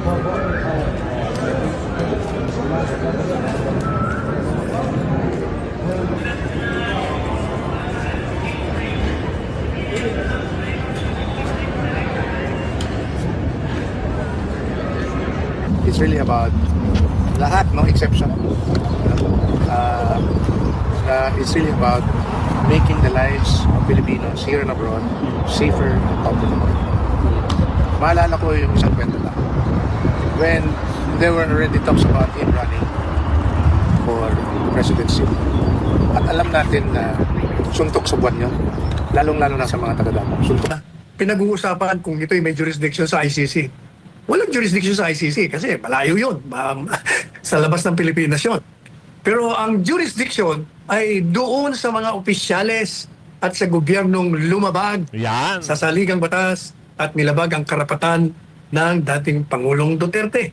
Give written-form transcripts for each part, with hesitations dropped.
It's really about lahat, no exception. It's really about making the lives of Filipinos here and abroad safer and comfortable. Maalala ko yung isang kwento lang. When there were already talks about him running for presidency, at alam natin na suntok sa buwan yun, lalong-lalo na sa mga taga-Davao. Suntok. Pinag-uusapan kung ito'y may jurisdiction sa ICC. Walang jurisdiction sa ICC kasi malayo yun. Sa labas ng Pilipinas yun. Pero ang jurisdiction ay doon sa mga opisyales at sa gobyernong lumabag Yan. sa saligang batas at nilabag ang karapatan ng dating Pangulong Duterte.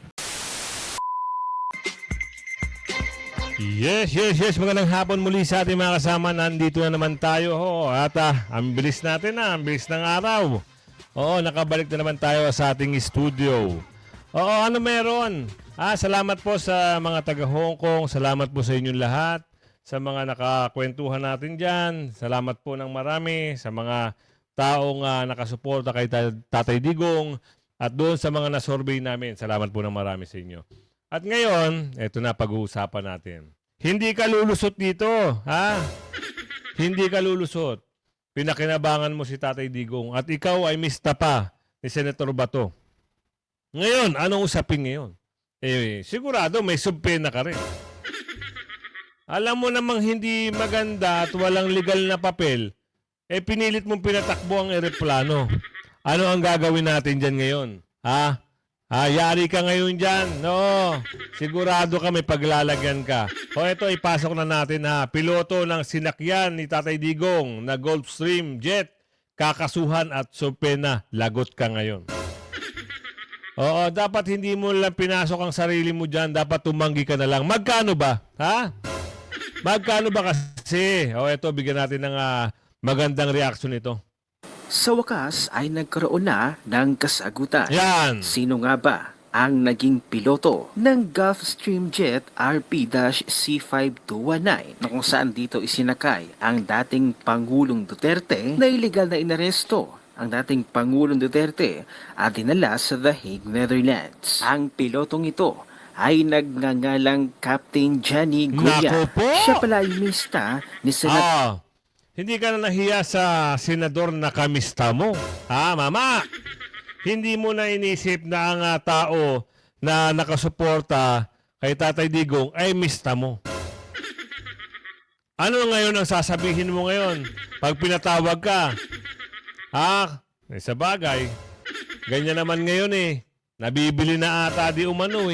Yes. Magandang hapon muli sa ating mga kasama. Nandito na naman tayo. At ang bilis natin ang bilis ng araw. Nakabalik na naman tayo sa ating studio. Ano meron? Salamat po sa mga taga Hong Kong. Salamat po sa inyong lahat. Sa mga nakakwentuhan natin dyan. Salamat po ng marami sa mga taong nakasuporta kay Tatay Digong. At doon sa mga nasurvey namin. Salamat po ng marami sa inyo. At ngayon, eto na pag-uusapan natin. Hindi ka lulusot dito, ha? Hindi ka lulusot. Pinakinabangan mo si Tatay Digong at ikaw ay mista pa ni Senator Bato. Ngayon, anong usapin ngayon? Sigurado may subpena ka rin. Alam mo namang hindi maganda at walang legal na papel, pinilit mong pinatakbo ang eroplano. Ano ang gagawin natin dyan ngayon? Yari ka ngayon dyan. No, sigurado ka may paglalagyan ka. Ito, ipasok na natin piloto ng sinakyan ni Tatay Digong na Gulfstream jet. Kakasuhan at subpena. Lagot ka ngayon. Dapat hindi mo lang pinasok ang sarili mo dyan. Dapat tumanggi ka na lang. Magkano ba? Magkano ba kasi? Ito, bigyan natin ng magandang reaction ito. Sa wakas ay nagkaroon na ng kasagutan. Yan! Sino nga ba ang naging piloto ng Gulfstream Jet RP-C5219 na kung saan dito isinakay ang dating Pangulong Duterte na iligal na inaresto ang dating Pangulong Duterte at dinala sa The Hague, Netherlands. Ang pilotong ito ay nagngangalang Captain Johnny Guya. Naku po! Siya pala ay mista ni Senator Hindi ka na nahiya sa senador na kamista mo. Mama? Hindi mo na inisip na ang tao na nakasuporta kay Tatay Digong ay mista mo. Ano ngayon ang sasabihin mo ngayon pag pinatawag ka? Sa bagay, ganyan naman ngayon Nabibili na ata di umano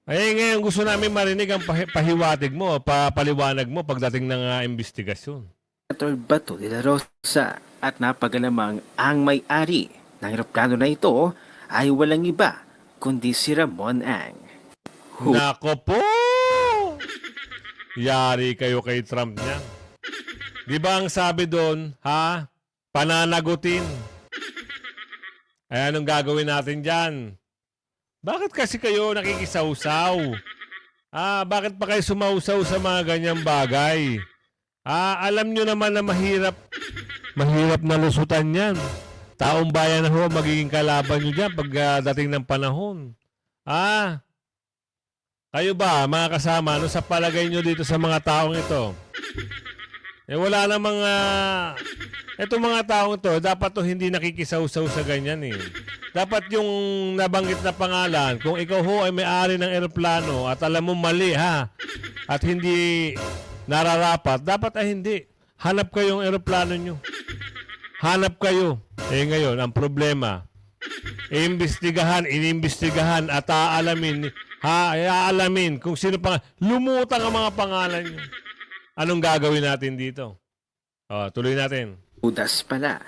ngayon gusto namin marinig ang pahiwatig mo, paliwanag mo pagdating ng investigasyon. Senator Bato de la Rosa at napagalamang ang may-ari ng eroplano na ito ay walang iba kundi si Ramon Ang. Nako po! Yari kayo kay Trump niyan. Di ba ang sabi doon, pananagutin. Anong gagawin natin dyan? Bakit kasi kayo nakikisawsaw? Bakit pa kayo sumausaw sa mga ganyang bagay? Alam nyo naman na mahirap na lusutan yan. Taong bayan na magiging kalaban nyo dyan pagdating ng panahon. Kayo ba, mga kasama, ano sa palagay nyo dito sa mga taong ito? Wala namang etong mga taong to, dapat to hindi nakikisawsaw sa ganyan Dapat yung nabanggit na pangalan, kung ikaw ay may-ari ng eroplano at alam mo mali at hindi nararapat, dapat ay hindi. Hanap kayo yung eroplano nyo. Hanap kayo. Ngayon, ang problema, inimbestigahan at aalamin kung sino lumutang ang mga pangalan nyo. Anong gagawin natin dito? Tuloy natin. Udas pala.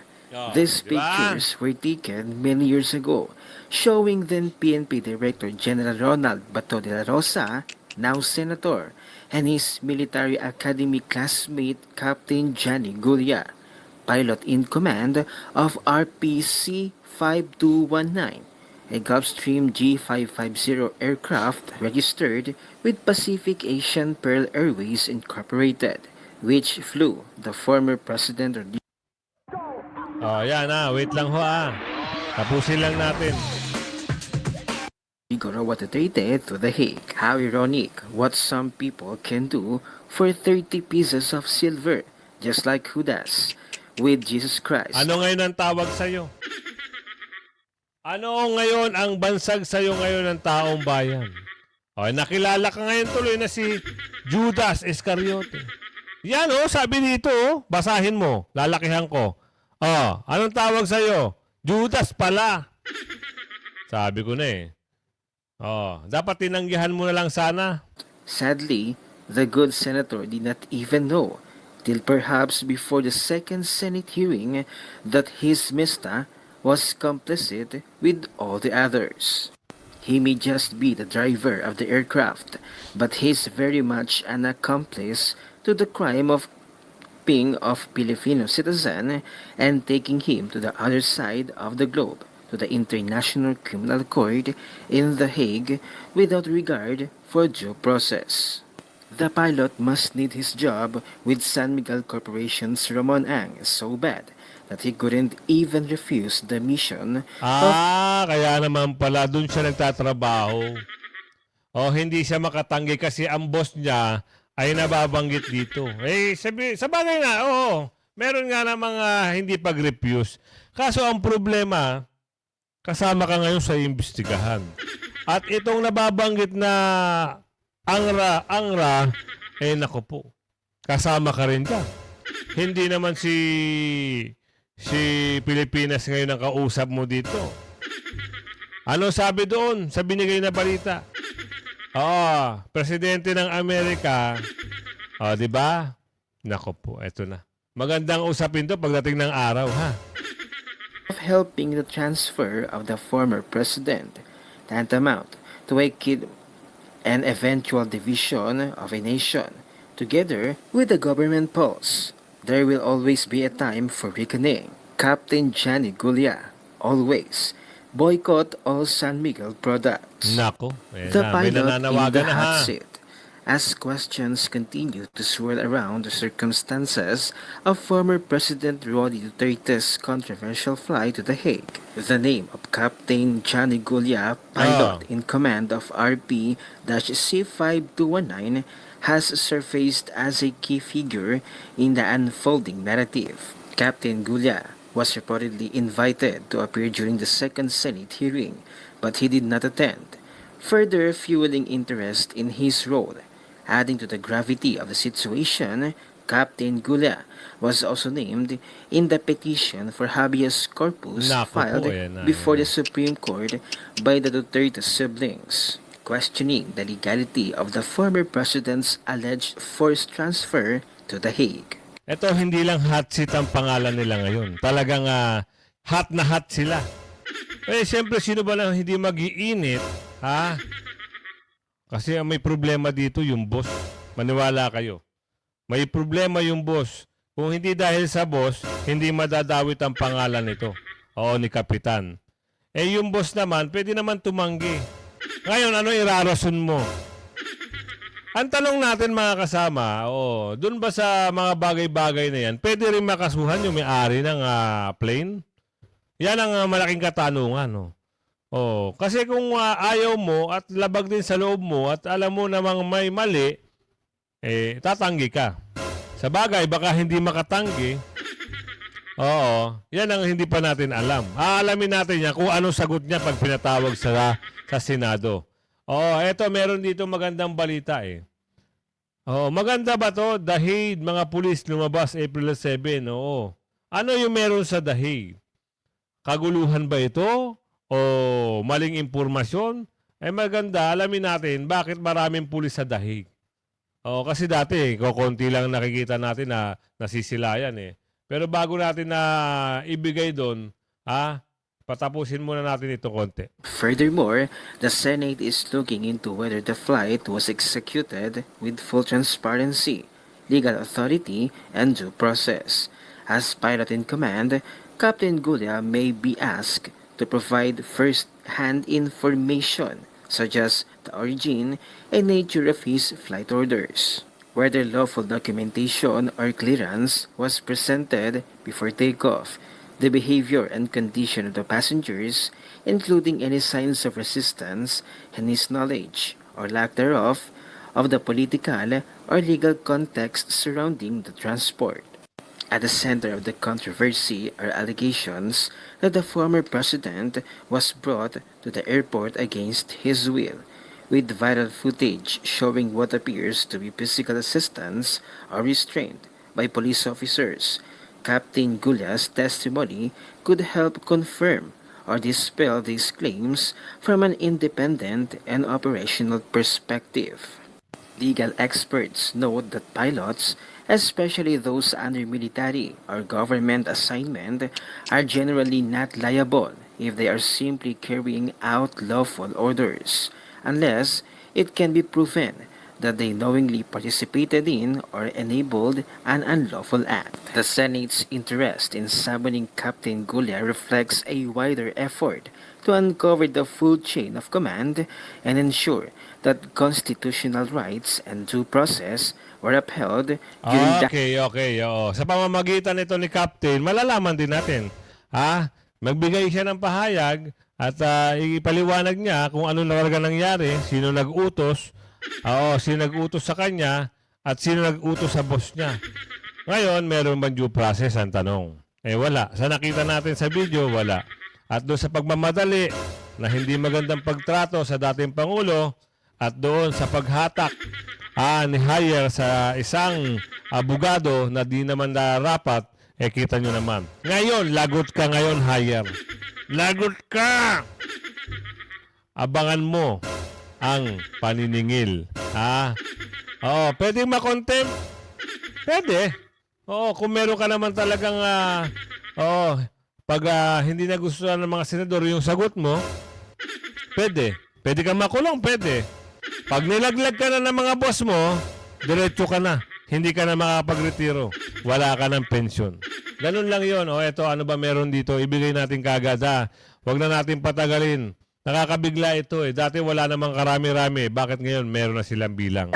These pictures were taken many years ago, showing then PNP Director General Ronald Bato de la Rosa, now Senator, and his military academy classmate Captain Johnny Guya, pilot in command of RPC-5219, a Gulfstream G550 aircraft registered with Pacific Asian Pearl Airways Incorporated, which flew the former President Yan wait lang ho Tapusin lang natin. Rodrigo Duterte to The Hague. How ironic what some people can do for 30 pieces of silver, just like Judas with Jesus Christ. Ano ngayon ang tawag sa'yo? Ano ngayon ang bansag sa'yo ngayon ng taong bayan? Nakilala ka ngayon tuloy na si Judas Iscariote. Yan sabi dito basahin mo, lalakihan ko. Anong tawag sa'yo? Judas pala. Sabi ko na dapat tinanggihan mo na lang sana. Sadly, the good senator did not even know, till perhaps before the second Senate hearing, that his Mista was complicit with all the others. He may just be the driver of the aircraft, but he's very much an accomplice to the crime of being of Filipino citizen and taking him to the other side of the globe, to the International Criminal Court in The Hague, without regard for due process. The pilot must need his job with San Miguel Corporation's Ramon Ang so bad that he couldn't even refuse the mission of Kaya naman pala dun siya nagtatrabaho. Hindi siya makatanggi kasi ang boss niya ay nababanggit dito. Sa bagay nga, meron nga na mga hindi pag-refuse. Kaso ang problema, kasama ka ngayon sa imbestigahan. At itong nababanggit na angra, nako po, kasama ka rin dyan. Hindi naman si Pilipinas ngayon ang kausap mo dito. Ano sabi doon sa binigay na balita? Presidente ng Amerika. Di ba? Nako po, eto na. Magandang usapin to pagdating ng araw, ha? of helping the transfer of the former president, tantamount to a kid and eventual division of a nation, together with the government pulse. There will always be a time for reckoning. Captain Johnny Gulia, always boycott all San Miguel products. Nako, The may pilot in nananawagan the na ha. hot seat, as questions continue to swirl around the circumstances of former President Roddy Duterte's controversial flight to The Hague. The name of Captain Johnny Gulia, pilot in command of RP-C5219, has surfaced as a key figure in the unfolding narrative. Captain Gulia was reportedly invited to appear during the second Senate hearing, but he did not attend, further fueling interest in his role. Adding to the gravity of the situation, Captain Gulia was also named in the petition for habeas corpus filed before the Supreme Court by the Duterte siblings, questioning the legality of the former president's alleged forced transfer to The Hague. Ito, hindi lang hot seat ang pangalan nila ngayon. Talagang hot na hot sila. Siyempre, sino ba lang hindi mag-iinit, ha? Kasi may problema dito yung boss. Maniwala kayo. May problema yung boss. Kung hindi dahil sa boss, hindi madadawit ang pangalan nito. Ni Kapitan. Yung boss naman, pwede naman tumanggi. Ngayon, ano irarason mo? Ang tanong natin mga kasama, dun ba sa mga bagay-bagay na yan, pwede rin makasuhan yung may-ari ng plane? Yan ang malaking katanungan. Kasi kung ayaw mo at labag din sa loob mo at alam mo namang may mali, tatanggi ka. Sa bagay, baka hindi makatanggi. Yan ang hindi pa natin alam. Aalamin natin yan kung anong sagot niya pag pinatawag sa Senado. Eto meron dito magandang balita maganda ba to? The Hague, mga pulis lumabas April 7. Ano yung meron sa The Hague? Kaguluhan ba ito? O maling impormasyon? Maganda, alamin natin bakit maraming pulis sa The Hague. Kasi dati, kukunti lang nakikita natin na nasisilayan Pero bago natin na ibigay doon, patapusin muna natin ito konti. Furthermore, the Senate is looking into whether the flight was executed with full transparency, legal authority, and due process. As pilot in command, Captain Gulia may be asked to provide first first-hand information, such as the origin and nature of his flight orders, whether lawful documentation or clearance was presented before takeoff, the behavior and condition of the passengers, including any signs of resistance, and his knowledge, or lack thereof, of the political or legal context surrounding the transport. At the center of the controversy are allegations that the former president was brought to the airport against his will, with viral footage showing what appears to be physical assistance or restraint by police officers. Captain Gulia's testimony could help confirm or dispel these claims from an independent and operational perspective. Legal experts note that pilots, especially those under military or government assignment, are generally not liable if they are simply carrying out lawful orders, unless it can be proven that they knowingly participated in or enabled an unlawful act. The Senate's interest in summoning Captain Gulia reflects a wider effort to uncover the full chain of command and ensure that constitutional rights and due process were upheld during the Okay. Oo. Sa pamamagitan nito ni Captain, malalaman din natin. Magbigay siya ng pahayag at ipaliwanag niya kung ano na talaga nangyari, sino nag-utos, sino nag-utos sa kanya, at sino nag-utos sa boss niya. Ngayon, meron bang due process ang tanong? Wala. Sa nakita natin sa video, wala. At doon sa pagmamadali na hindi magandang pagtrato sa dating Pangulo at doon sa paghatak ni hire sa isang abogado na di naman narapat, kita nyo naman. Ngayon, lagot ka ngayon, hire. Lagot ka! Abangan mo ang paniningil. Pwedeng makontempt? Pwede. Kung meron ka naman talagang pag hindi nagustuhan ng mga senador yung sagot mo, pwede. Pwede kang makulong, pwede. Pag nilaglag ka na ng mga boss mo, diretso ka na. Hindi ka na makapagretiro. Wala ka ng pensyon. Ganun lang yon. Eto, ano ba meron dito? Ibigay natin kagad, ha? Huwag na natin patagalin. Nakakabigla ito, Dati wala namang karami-rami. Bakit ngayon meron na silang bilang?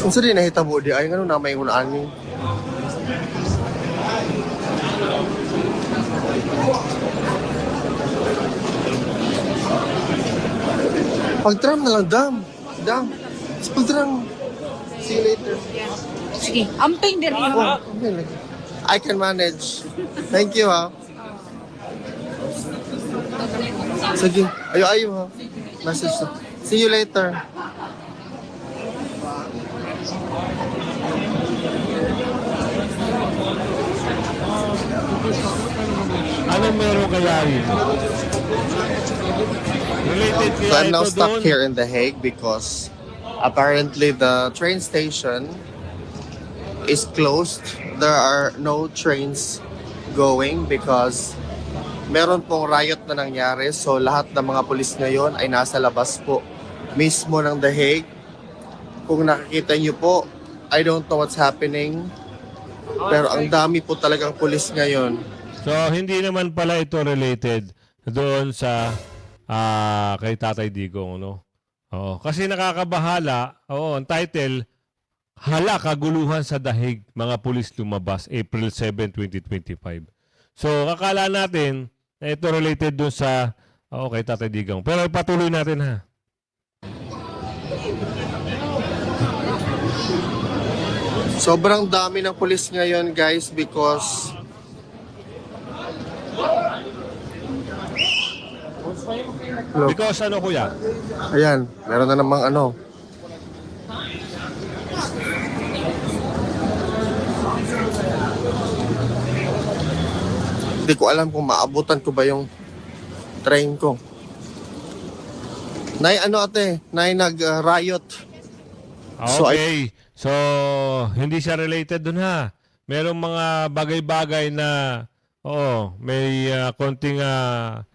Unsa din nahitabo di ay ngano na may unaan ni. Pagtram na lang dam. Pagtram. See you later. Sige, amping diri Oh, okay lagi. I can manage. Thank you ha. Sige, ayo ha. Message to. See you later. Ano meron kaya rito? Related So kaya I'm now ito stuck doon? here in The Hague because apparently the train station is closed. There are no trains going because meron pong riot na nangyari. So lahat ng mga pulis ngayon ay nasa labas po mismo ng The Hague. Kung nakikita niyo po, I don't know what's happening. Pero ang dami po talagang pulis ngayon. So, hindi naman pala ito related doon sa kay Tatay Digong, no? Kasi nakakabahala. Ang title, Hala Kaguluhan sa Dahig, mga pulis lumabas, April 7, 2025. So, kakala natin na ito related doon sa kay Tatay Digong. Pero ipatuloy natin, ha? Sobrang dami ng pulis ngayon, guys, because Look. Because ano kuya? Ayan, meron na namang ano. Hindi ko alam kung maabutan ko ba yung train ko. Nay, ano ate? Nay, nag-riot. So, Okay. So, hindi siya related dun ha. Merong mga bagay-bagay na may konting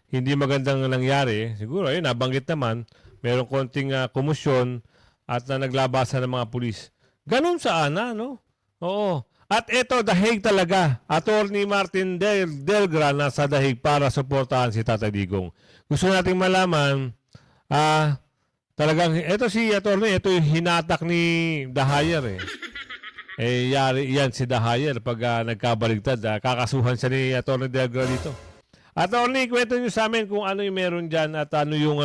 hindi magandang nangyari. Siguro, ayun, nabanggit naman. Merong konting komusyon at naglabasan ng mga pulis. Ganun sa ana, no? Oo. At ito, dahig talaga. Attorney Martin Delgra nasa dahig para suportahan si Tatay Digong. Gusto nating malaman, talagang, ito si Attorney, ito yung hinatak ni Dahayer eh. Yari yan si Dahayer pag nagkabaligtad. Kakasuhan siya ni Attorney Delgra dito. Attorney, kwento nyo sa amin kung ano yung meron dyan at ano yung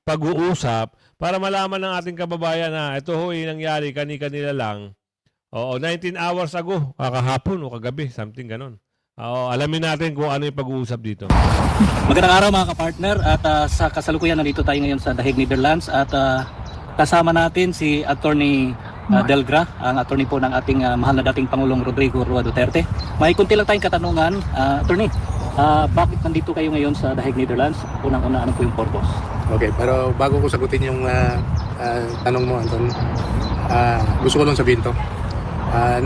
pag-uusap para malaman ng ating kababayan na ito ho yung nangyari kani-kanila lang. Oo, 19 hours ago, kahapon o kagabi, something ganon. Oo, alamin natin kung ano yung pag-uusap dito. Magandang araw mga kapartner at sa kasalukuyan nandito tayo ngayon sa The Hague, Netherlands at kasama natin si Attorney Delgra, ang attorney po ng ating mahal na dating Pangulong Rodrigo Roa Duterte. May kunti lang tayong katanungan, Attorney. Bakit nandito kayo ngayon sa The Hague, Netherlands? Unang-una, ano po yung purpose? Okay, pero bago ko sagutin yung tanong mo, Anton, gusto ko lang sabihin to.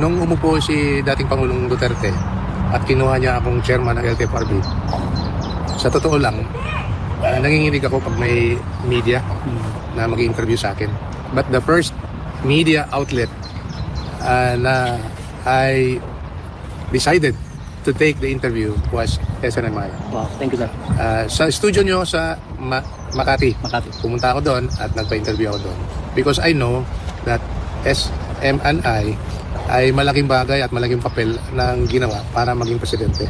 Nung umupo si dating Pangulong Duterte at kinuha niya akong chairman ng LTFRB, sa totoo lang, nanginginig ako pag may media na mag-interview sa akin. But the first media outlet na I decided to take the interview was SNMI. Wow, thank you sir. Sa studio nyo sa Makati. Makati. Pumunta ako doon at nagpa-interview ako doon. Because I know that SMNI ay malaking bagay at malaking papel ng ginawa para maging presidente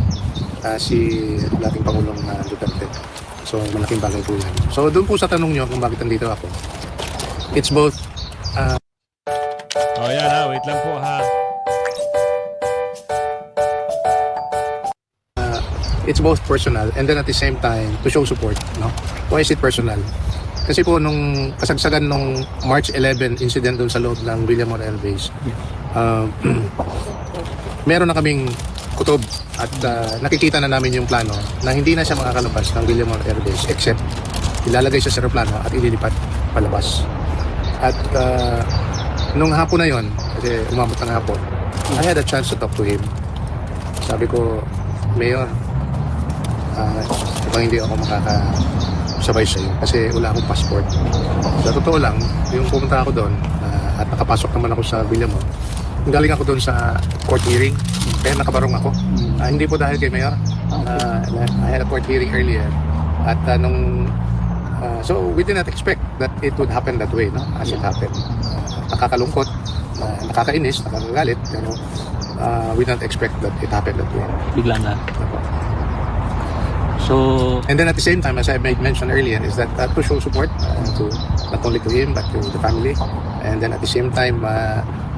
si dating Pangulong Duterte. So malaking bagay po yan. So doon po sa tanong nyo kung bakit nandito ako, it's both Yan ha, wait lang po ha. it's both personal and then at the same time to show support, no? Why is it personal? Kasi po nung kasagsagan nung March 11 incident doon sa loob ng Villamor Air Base, meron na kaming kutob at nakikita na namin yung plano na hindi na siya makakalabas ng Villamor Air Base except ilalagay siya sa aeroplano at ililipat palabas. At nung hapon na yon, kasi umabot ng hapon, I had a chance to talk to him. Sabi ko, Mayor, mukhang hindi ako makakasabay sa iyo kasi wala akong passport. Sa totoo lang, yung pumunta ako doon at nakapasok naman ako sa Villamor, galing ako doon sa court hearing, kaya nakabarong ako. Hindi po dahil kay Mayor. I had a court hearing earlier at so we did not expect that it would happen that way, no? As it happened. Nakakalungkot, nakakainis, nakakagalit, pero we don't expect that it happened that way. Bigla na. So, And then at the same time, as I made mention earlier, is that to show support to not only to him but to the family. And then at the same time,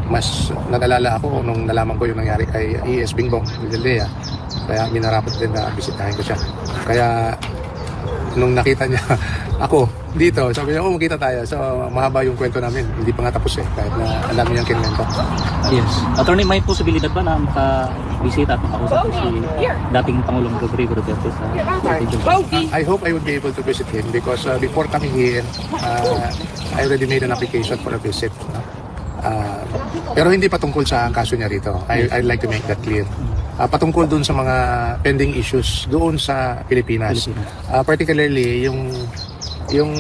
mas nag-alala ako nung nalaman ko yung nangyari kay ES Bingbong Villalea. Kaya minarapat din na bisitahin ko siya. Kaya nung nakita niya ako dito, sabi niya, magkita tayo. So mahaba yung kwento namin. Hindi pa nga tapos kahit na alam niya yung kinwento. yes. Attorney, may posibilidad ba na makabisita at makausap ko si dating Pangulong Rodrigo Duterte sa I hope I would be able to visit him because before coming here, I already made an application for a visit. Pero hindi patungkol sa kaso niya rito. I'd like to make that clear. Patungkol doon sa mga pending issues doon sa Pilipinas. Particularly yung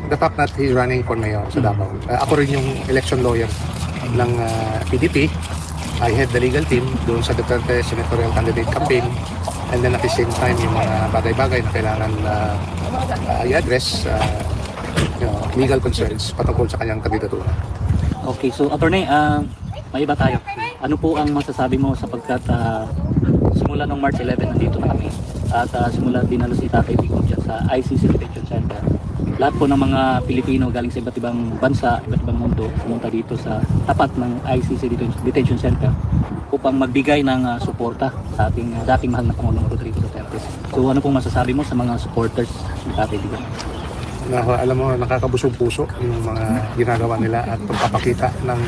the fact that he's running for mayor sa Davao. Ako rin yung election lawyer ng PDP. I head the legal team doon sa Duterte senatorial candidate campaign. And then at the same time, yung mga bagay-bagay na kailangan i-address, legal concerns patungkol sa kanyang kandidatura. Okay, so attorney, may iba tayo. Ano po ang masasabi mo sapagkat simula nung March 11 nandito na kami at simula dinalo si Tatay Digong dyan sa ICC Detention Center. Lahat po ng mga Pilipino galing sa iba't ibang bansa, iba't ibang mundo pumunta dito sa tapat ng ICC Detention Center upang magbigay ng suporta sa ating dating mahal na Pangulong Rodrigo Duterte. So ano pong masasabi mo sa mga supporters ni Tatay Digong? Alam mo, nakakabusog puso yung mga ginagawa nila at pagpapakita ng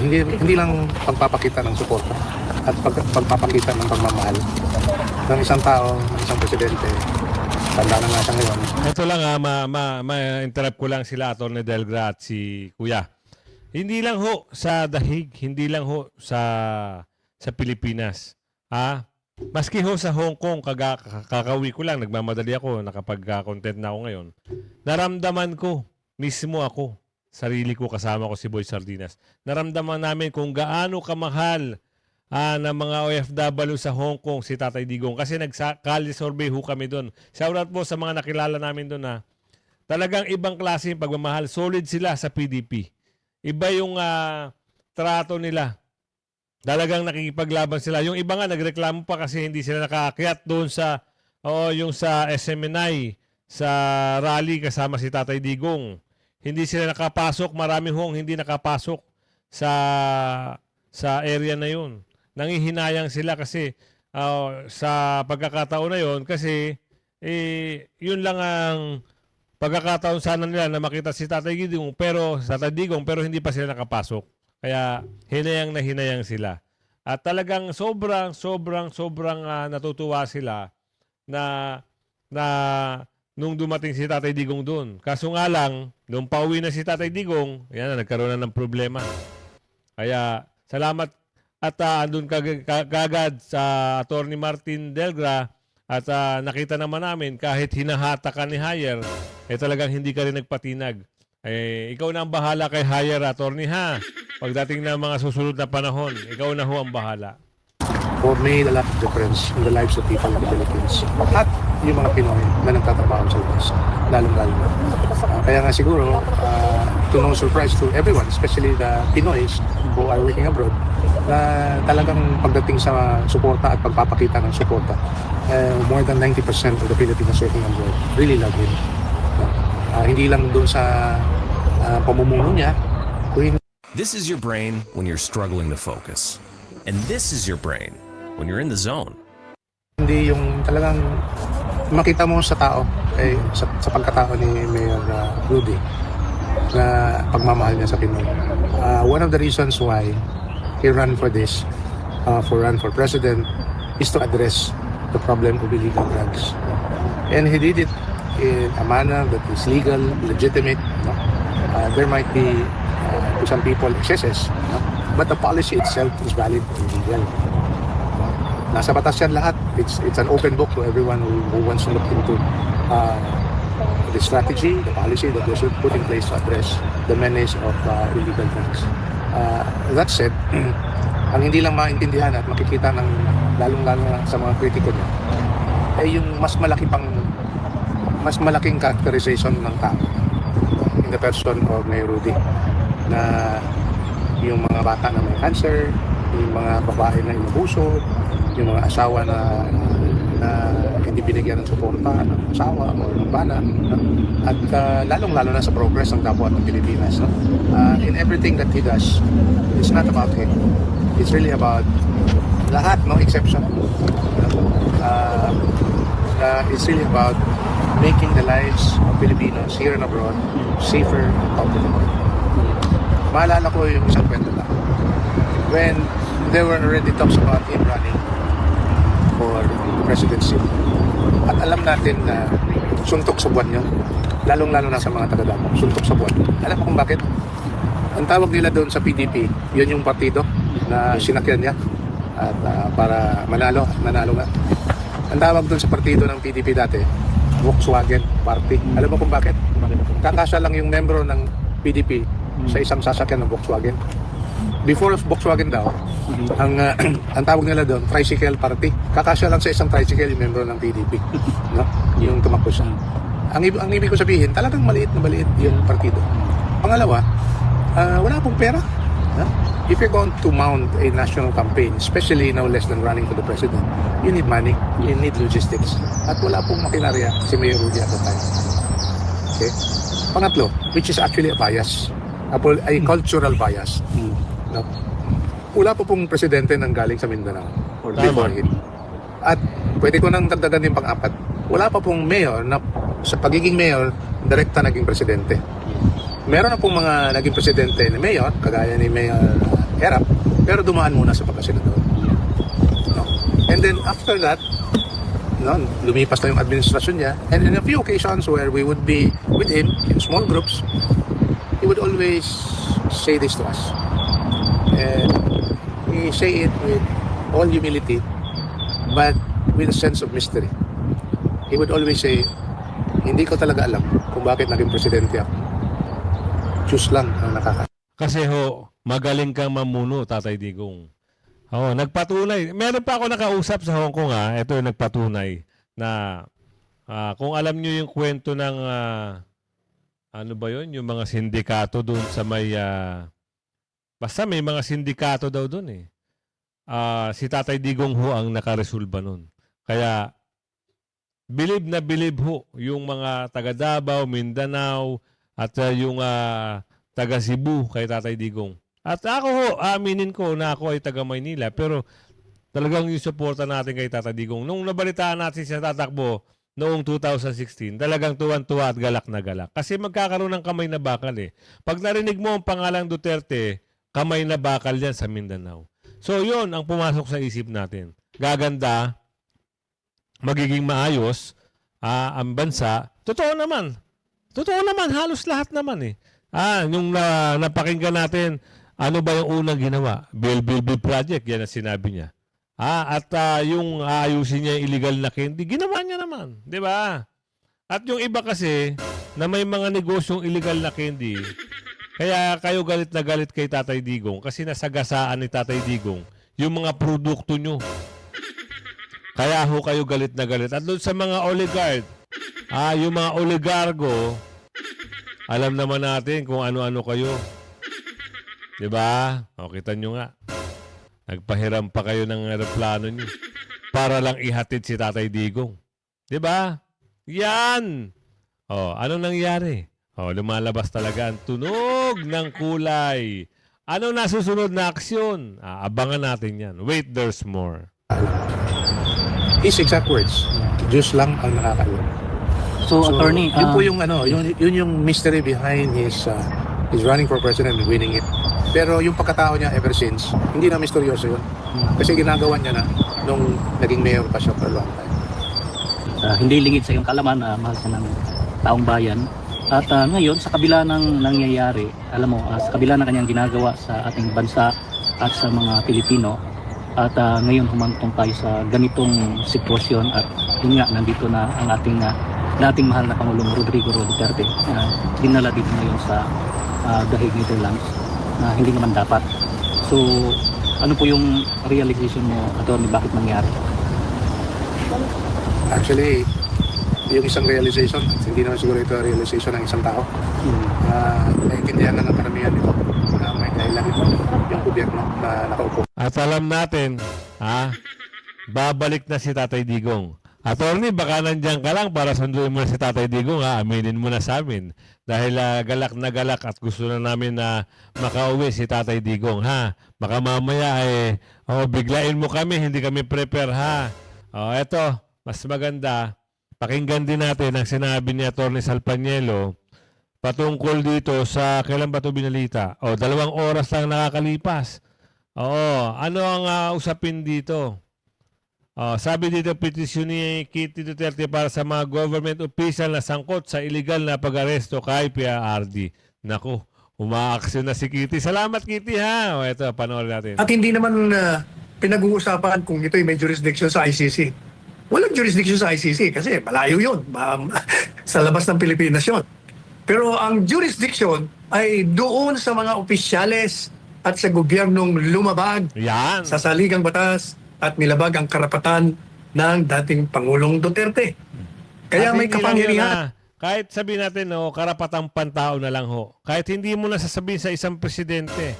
hindi lang pagpapakita ng suporta at pagpapakita ng pagmamahal ng isang tao, ng isang presidente. Tanda na nga siya ngayon. Ito lang ma-interrupt ko lang sila, Atty. Delgra at si Kuya. Hindi lang ho sa dahig, hindi lang ho sa Pilipinas. Maski ho sa Hong Kong, kakauwi ko lang, nagmamadali ako, nakapag-content na ako ngayon. Naramdaman ko, mismo ako, sarili ko, kasama ko si Boy Sardinas. Naramdaman namin kung gaano kamahal ng mga OFW sa Hong Kong si Tatay Digong. Kasi nag-Cali survey ho kami doon. Shoutout po sa mga nakilala namin doon na talagang ibang klase yung pagmamahal. Solid sila sa PDP. Iba yung trato nila. Talagang nakikipaglaban sila. Yung iba nga nagreklamo pa kasi hindi sila nakaakyat doon sa yung sa SMNI sa rally kasama si Tatay Digong. Hindi sila nakapasok, marami hong hindi nakapasok sa area na yun. Nangihinayang sila kasi sa pagkakataon na yun kasi yun lang ang pagkakataon sana nila na makita si Tatay Digong pero hindi pa sila nakapasok. Kaya hinayang na hinayang sila. At talagang sobrang natutuwa sila na nung dumating si Tatay Digong doon. Kaso nga lang, nung pauwi na si Tatay Digong, yan na, nagkaroon na ng problema. Kaya salamat at andun kagad sa Atty. Martin Delgra at nakita naman namin kahit hinahatakan ni Hayer, talagang hindi ka rin nagpatinag. Ikaw na ang bahala kay Hayer, attorney ha. Pagdating ng mga susunod na panahon, ikaw na ho ang bahala. For made a lot of difference in the lives of people in the Philippines. At yung mga Pinoy na nagtatrabaho sa labas, lalong-lalo na. Kaya nga siguro, to no surprise to everyone, especially the Pinoys who are working abroad, na talagang pagdating sa suporta at pagpapakita ng suporta, more than 90% of the Filipinos working abroad really love him. Hindi lang doon sa pamumuno niya, This is your brain when you're struggling to focus. And this is your brain when you're in the zone. hindi yung talagang makita mo sa tao, sa pagkatao ni Mayor Rudy, na pagmamahal niya sa Pinoy. One of the reasons why he ran for this, run for president, is to address the problem of illegal drugs. And he did it in a manner that is legal, legitimate. No? There might be, to some people, excesses, no? But the policy itself is valid and legal. Nasa batas yan lahat. It's an open book to everyone who wants to look into the strategy, the policy that they should put in place to address the menace of illegal drugs. That said, ang hindi lang maintindihan at makikita ng lalong-lalo sa mga kritiko niya ay yung mas malaking characterization ng tao in the person of Mayor Rudy, na yung mga bata na may cancer, yung mga babae na inabuso, yung mga asawa na hindi binigyan ng suporta ng asawa o ng bana, at lalong-lalo na sa progress ng kapwa ng Pilipinas. No? In everything that he does, it's not about him. It's really about lahat, no exception. It's really about making the lives of Filipinos here and abroad safer and comfortable. Maalala ko yung isang kwento lang. When there were already talks about him running for the presidency, at alam natin na suntok sa buwan yun, lalong-lalo na sa mga taga-Davao, suntok sa buwan. Alam mo kung bakit? Ang tawag nila doon sa PDP, yun yung partido na sinakyan niya at para manalo nga. Ang tawag doon sa partido ng PDP dati, Volkswagen Party. Alam mo kung bakit? Kakasya lang yung membro ng PDP sa isang sasakyan ng Volkswagen. Before Volkswagen daw, ang tawag nila doon, Tricycle Party. Kakasya lang sa isang tricycle yung membro ng PDP. No? Yung tumakbo siya. Ang ibig ko sabihin, talagang maliit na maliit yung partido. Pangalawa, wala pong pera. If you're going to mount a national campaign, especially no less than running for the president, you need money, you need logistics. At wala pong makinarya si Mayor Rudy at the time. Okay? Pangatlo, which is actually a bias, a cultural bias. No? Wala po pong presidente nang galing sa Mindanao before him. At pwede ko nang dagdagan yung pang-apat, wala pa pong mayor na sa pagiging mayor, direkta naging presidente. Meron na pong mga naging presidente na mayor, kagaya ni Mayor Erap, pero dumaan muna sa pagkasenador. No? And then after that, no, lumipas na yung administrasyon niya. And in a few occasions where we would be with him in small groups, he would always say this to us. And he say it with all humility, but with a sense of mystery. He would always say, hindi ko talaga alam kung bakit naging presidente ako. Diyos lang ang nakaka. Kasi ho, magaling kang mamuno, Tatay Digong. Oo, nagpatunay. Meron pa ako nakausap sa Hong Kong ito yung nagpatunay na kung alam niyo yung kwento ng ano ba yun, yung mga sindikato doon sa may basta may mga sindikato daw doon eh. Si Tatay Digong ho ang nakaresolba nun. Kaya bilib na bilib ho yung mga taga Davao, Mindanao at yung taga Cebu kay Tatay Digong. At ako ho, aminin ko na ako ay taga Maynila, pero talagang yung suporta natin kay Tatay Digong. Nung nabalitaan natin siya tatakbo noong 2016, talagang tuwan-tuwa at galak na galak. Kasi magkakaroon ng kamay na bakal eh. Pag narinig mo ang pangalang Duterte, kamay na bakal yan sa Mindanao. So yun ang pumasok sa isip natin. Gaganda, magiging maayos ang bansa. Totoo naman, halos lahat naman eh. Yung napakinggan natin, ano ba yung unang ginawa? Bill Project, yan ang sinabi niya. At yung aayusin niya yung illegal na candy, ginawa niya naman. Di ba? At yung iba kasi, na may mga negosyong illegal na candy, kaya kayo galit na galit kay Tatay Digong kasi nasagasaan ni Tatay Digong yung mga produkto nyo. Kaya ho kayo galit na galit. At doon sa mga oligarch, yung mga oligargo, alam naman natin kung ano-ano kayo. Diba? O, kita nyo nga. Nagpahiram pa kayo ng aeroplano nyo para lang ihatid si Tatay Digong. Diba? Yan! O, anong nangyari? O, lumalabas talaga ang tunog ng kulay. Anong nasusunod na aksyon? Abangan natin yan. Wait, there's more. His exact words, Diyos lang ang nakakaalam. So, attorney, yun po yung yun yung mystery behind his running for president and winning it. Pero yung pagkatao niya ever since, hindi na misteryoso yun. Kasi ginagawa niya na nung naging mayor pa siya for a long time. hindi lingid sa iyong kalaman, mahal ka ng taong bayan. At ngayon, sa kabila ng nangyayari, alam mo, sa kabila ng kanyang ginagawa sa ating bansa at sa mga Pilipino, at ngayon humantong tayo sa ganitong sitwasyon at yun nga, nandito na ang ating dating mahal na Pangulong Rodrigo Duterte dinala dito ngayon sa The Hague, Netherlands na hindi naman dapat. So, ano po yung realization mo, attorney, bakit nangyari? Actually, yung isang realization, hindi naman siguro ito realization ng isang tao. Naiintindihan na ng karamihan ito na may kailan ito yung gobyerno na nakaupo. At alam natin, babalik na si Tatay Digong. Attorney, baka nandiyan ka lang para sunduin mo na si Tatay Digong, aminin mo na sa amin. Dahil galak na galak at gusto na namin na makauwi si Tatay Digong, ha? Baka mamaya biglain mo kami, hindi kami prepare, ha? Eto, mas maganda, pakinggan din natin ang sinabi ni Attorney Salpanielo patungkol dito sa, kailan ba ito binalita? 2 oras lang nakakalipas. Ano ang usapin dito? Sabi dito, petisyon ni Kitty Duterte para sa mga government official na sangkot sa illegal na pag-aresto kay PRRD. Naku, umaaksyon na si Kitty. Salamat, Kitty, ha? Ito, panoorin natin. At hindi naman pinag-uusapan kung ito'y may jurisdiction sa ICC. Walang jurisdiction sa ICC kasi malayo yun. Sa labas ng Pilipinas yun. Pero ang jurisdiction ay doon sa mga opisyales at sa gobyernong lumabag Yan. sa saligang batas at nilabag ang karapatan ng dating Pangulong Duterte. Kaya At may hindi lang kapangyarihan. yun, kahit sabihin natin, karapatang pantao na lang ho. Kahit hindi mo na sasabihin sa isang presidente,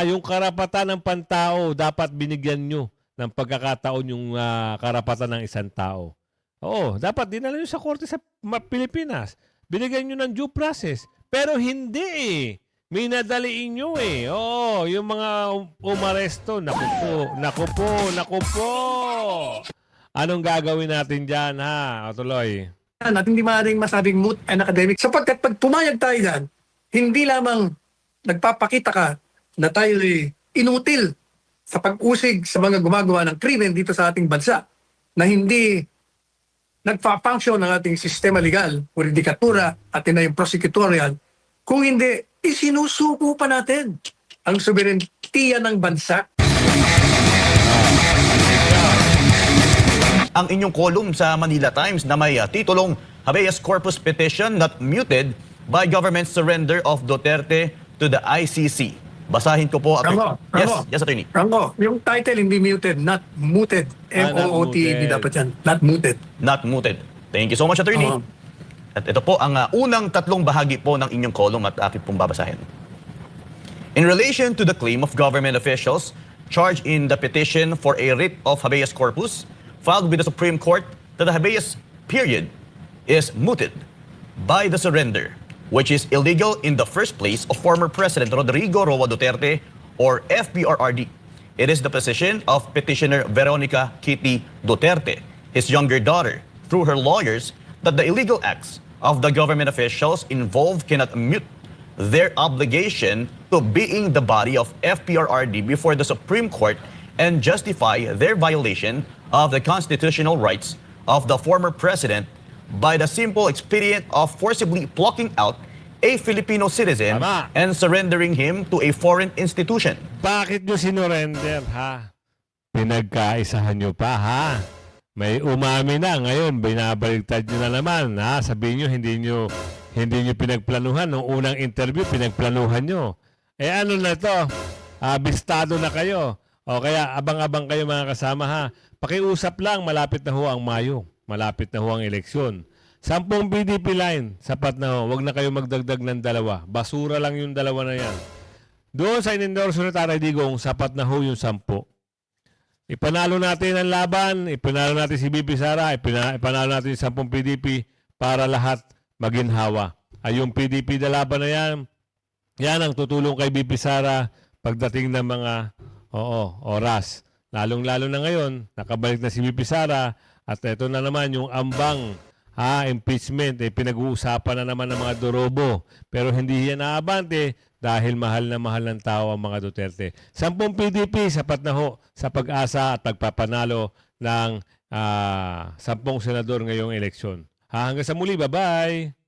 yung karapatan ng pantao, dapat binigyan nyo ng pagkakataon yung karapatan ng isang tao. Oo, dapat dinala nyo sa korte sa Pilipinas. Binigyan nyo ng due process. Pero hindi eh. Minadaliin nyo eh. Oo, yung mga umaresto, naku po. Anong gagawin natin dyan, ha? O tuloy. at hindi maaaring masabing moot and academic. Sapagkat pag pumayag tayo dyan, hindi lamang nagpapakita ka na tayo'y inutil sa pag-usig sa mga gumagawa ng krimen dito sa ating bansa, na hindi nagpa-function ng ating sistema legal, juridikatura, at na yung prosecutorial, kung hindi, isinusuko pa natin ang soberentiya ng bansa. Ang inyong column sa Manila Times na may titulong Habeas Corpus Petition Not Muted by Government Surrender of Duterte to the ICC. Basahin ko po. Rango, Yes, attorney. Rango, yung title hindi muted, not mooted. M-O-O-T-E-D mooted. dapat yan. Not mooted. Not muted. Thank you so much, attorney. Oo. At ito po ang unang tatlong bahagi po ng inyong column at aking pong babasahin. In relation to the claim of government officials charged in the petition for a writ of habeas corpus filed with the Supreme Court that the habeas period is mooted by the surrender, which is illegal in the first place, of former President Rodrigo Roa Duterte, or FPRRD. It is the position of petitioner Veronica Kitty Duterte, his younger daughter, through her lawyers, that the illegal acts of the government officials involved cannot mute their obligation to being the body of FPRRD before the Supreme Court and justify their violation of the constitutional rights of the former president by the simple expedient of forcibly plucking out a Filipino citizen Tama. and surrendering him to a foreign institution. Bakit nyo sinurrender, ha? Pinagkaisahan nyo pa, ha? May umami na. Ngayon, binabaligtad nyo na naman, ha? Sabihin nyo, hindi nyo pinagplanuhan. Nung unang interview, pinagplanuhan nyo. Eh, ano na to? Bistado na kayo. O kaya, abang-abang kayo mga kasama, ha? Pakiusap lang, malapit na ho ang Mayo. Malapit na ho ang eleksyon. 10 PDP line, sapat na ho. Huwag na kayo magdagdag ng 2. Basura lang yung 2 na yan. Doon sa inendorso na Tatay Digong, sapat na ho yung 10. Ipanalo natin ang laban, ipanalo natin si BP Sara, ipanalo natin yung 10 PDP para lahat maginhawa. Ay yung PDP na laban na yan ang tutulong kay BP Sara pagdating ng mga oras. Lalong-lalo na ngayon, nakabalik na si BP Sara at ito na naman yung ambang impeachment, pinag-uusapan na naman ng mga Dorobo. Pero hindi yan naabante dahil mahal na mahal ng tao ang mga Duterte. 10 PDP, sapat na ho sa pag-asa at pagpapanalo ng 10 senador ngayong eleksyon. Hanggang sa muli, bye-bye!